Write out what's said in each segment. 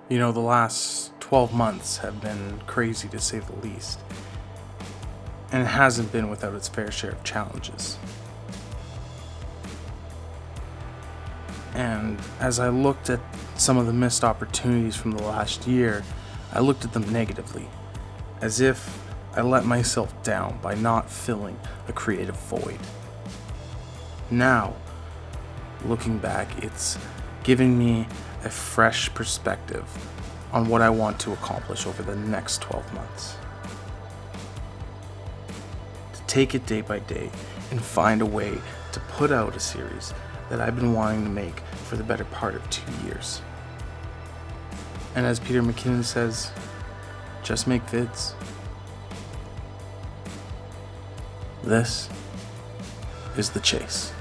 You know, the last 12 months have been crazy to say the least, and it hasn't been without its fair share of challenges. And as I looked at some of the missed opportunities from the last year, I looked at them negatively, as if I let myself down by not filling a creative void. Now, looking back, it's giving me a fresh perspective on what I want to accomplish over the next 12 months. To take it day by day and find a way to put out a series that I've been wanting to make for the better part of 2 years. And as Peter McKinnon says, just make vids. This is The Chase.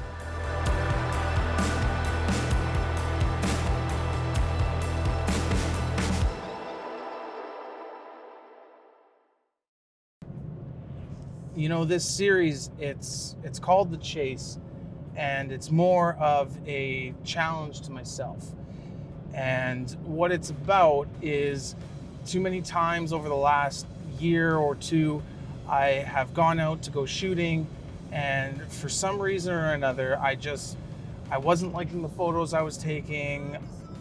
You know, this series, it's called The Chase, and it's more of a challenge to myself. And what it's about is, too many times over the last year or two, I have gone out to go shooting, and for some reason or another, I wasn't liking the photos I was taking,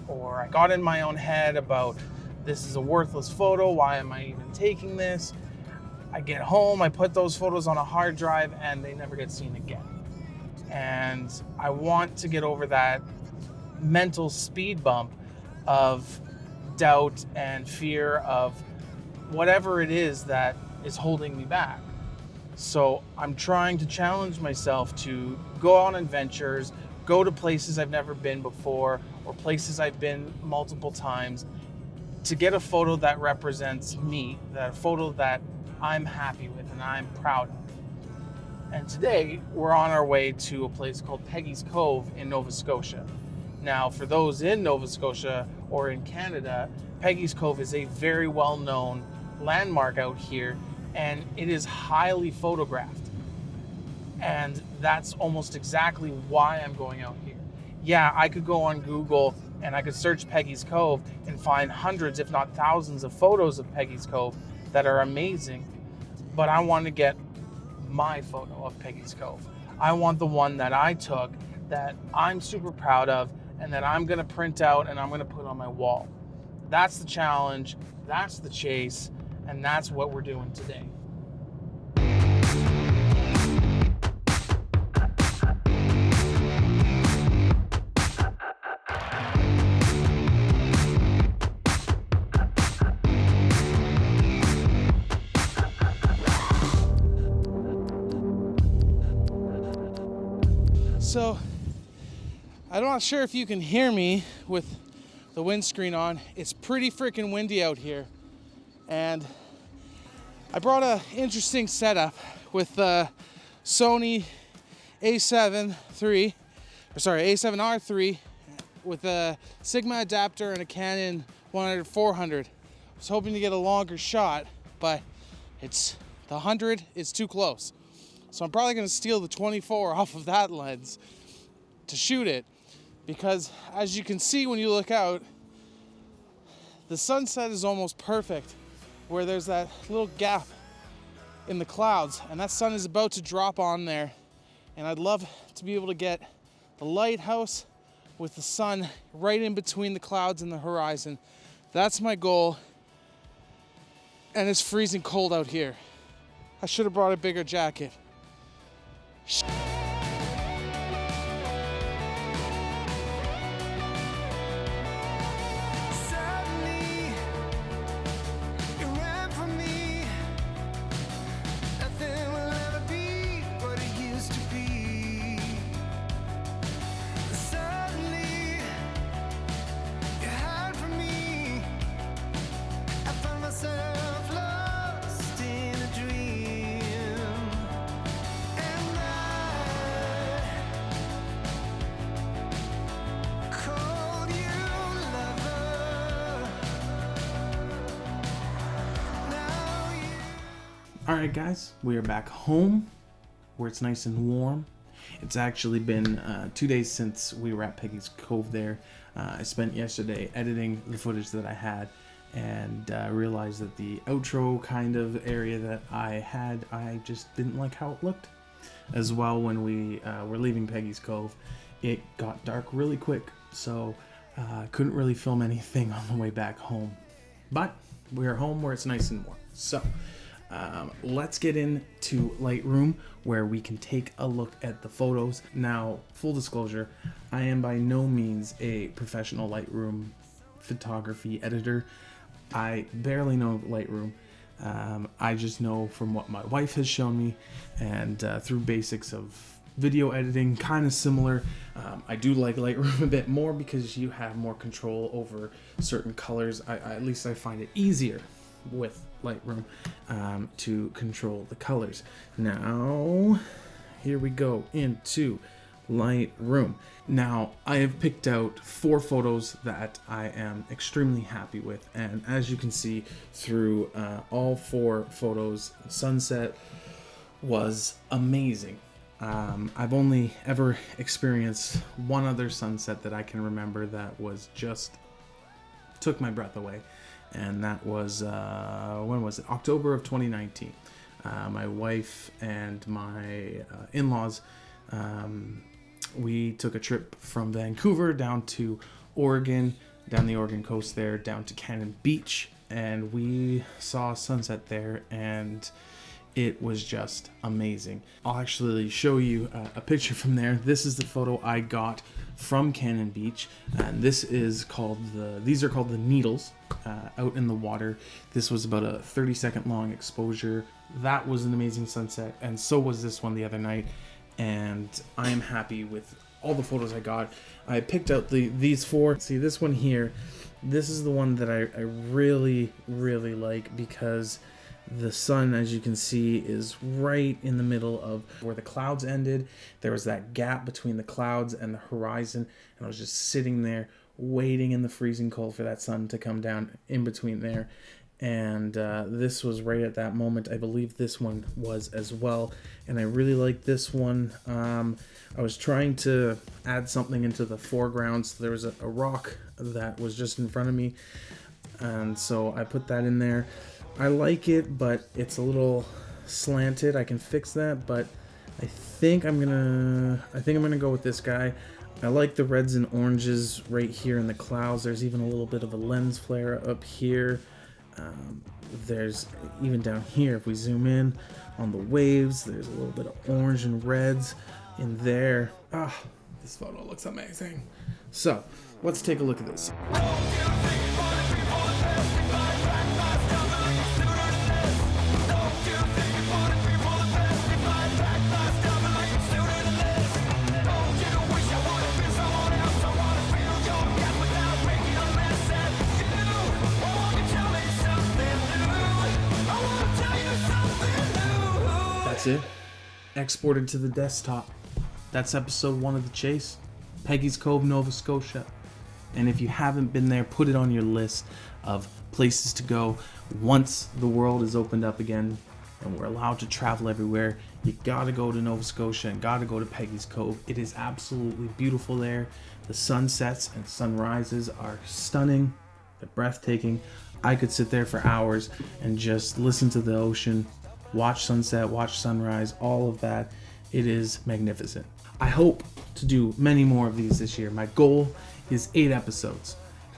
or I got in my own head about, this is a worthless photo, why am I even taking this? I get home, I put those photos on a hard drive, and they never get seen again. And I want to get over that mental speed bump of doubt and fear of whatever it is that is holding me back. So I'm trying to challenge myself to go on adventures, go to places I've never been before, or places I've been multiple times, to get a photo that represents me, that a photo that I'm happy with and I'm proud of. And today we're on our way to a place called Peggy's Cove in Nova Scotia. Now, for those in Nova Scotia or in Canada, Peggy's Cove is a very well-known landmark out here, and it is highly photographed. And that's almost exactly why I'm going out here. Yeah, I could go on Google and I could search Peggy's Cove and find hundreds, if not thousands, of photos of Peggy's Cove that are amazing, but I want to get my photo of Peggy's Cove. I want the one that I took, that I'm super proud of, and that I'm going to print out and I'm going to put on my wall. That's the challenge, that's the chase, and that's what we're doing today. So, I'm not sure if you can hear me with the windscreen on. It's pretty freaking windy out here. And I brought an interesting setup with the Sony A7R3 with a Sigma adapter and a Canon 100-400. I was hoping to get a longer shot, but the 100 is too close. So I'm probably going to steal the 24 off of that lens to shoot it, because as you can see when you look out, the sunset is almost perfect, where there's that little gap in the clouds, and that sun is about to drop on there. And I'd love to be able to get the lighthouse with the sun right in between the clouds and the horizon. That's my goal. And it's freezing cold out here. I should have brought a bigger jacket. Alright guys, we are back home where it's nice and warm, It's actually been 2 days since we were at Peggy's Cove there. I spent yesterday editing the footage that I had, and realized that the outro kind of area that I just didn't like how it looked. As well, when we were leaving Peggy's Cove, it got dark really quick, so couldn't really film anything on the way back home. But we're home where it's nice and warm. So let's get into Lightroom, where we can take a look at the photos. Now, full disclosure, I am by no means a professional Lightroom photography editor. I barely know Lightroom. I just know from what my wife has shown me, and through basics of video editing, kind of similar. I do like Lightroom a bit more because you have more control over certain colors. At least I find it easier with Lightroom to control the colors. Now, here we go into Lightroom. Now, I have picked out 4 photos that I am extremely happy with, and as you can see through all 4 photos, sunset was amazing. I've only ever experienced one other sunset that I can remember that was just took my breath away, and that was when was it? October of 2019. My wife and my in-laws, we took a trip from Vancouver down to Oregon, down the Oregon coast there, down to Cannon Beach, and we saw sunset there, and it was just amazing. I'll actually show you a picture from there. This is the photo I got from Cannon Beach, and these are called the Needles, out in the water. This was about a 30-second long exposure. That was an amazing sunset, and so was this one the other night, and I am happy with all the photos I got. I picked out these 4. See, this one here, this is the one that I really, really like, because the sun, as you can see, is right in the middle of where the clouds ended. There was that gap between the clouds and the horizon, and I was just sitting there waiting in the freezing cold for that sun to come down in between there. And this was right at that moment. I believe this one was as well, and I really like this one. I was trying to add something into the foreground, so there was a rock that was just in front of me, and so I put that in there. I like it, but it's a little slanted. I can fix that, but I think I'm gonna go with this guy. I like the reds and oranges right here in the clouds. There's even a little bit of a lens flare up here. There's even down here, if we zoom in on the waves, there's a little bit of orange and reds in there. This photo looks amazing. So let's take a look at this. That's it. Exported to the desktop. That's episode 1 of The Chase, Peggy's Cove, Nova Scotia. And if you haven't been there, put it on your list of places to go once the world is opened up again and we're allowed to travel everywhere. You gotta go to Nova Scotia and gotta go to Peggy's Cove. It is absolutely beautiful there. The sunsets and sunrises are stunning. They're breathtaking. I could sit there for hours and just listen to the ocean, watch sunset, watch sunrise, all of that. It is magnificent. I hope to do many more of these this year. My goal is 8 episodes.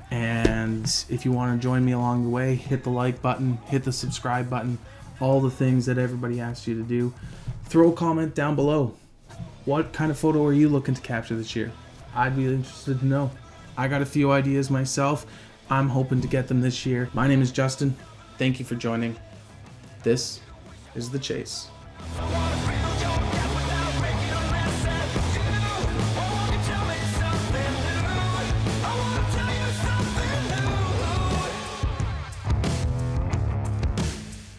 And if you want to join me along the way, hit the like button, hit the subscribe button, all the things that everybody asks you to do. Throw a comment down below. What kind of photo are you looking to capture this year? I'd be interested to know. I got a few ideas myself. I'm hoping to get them this year. My name is Justin. Thank you for joining. This is The Chase.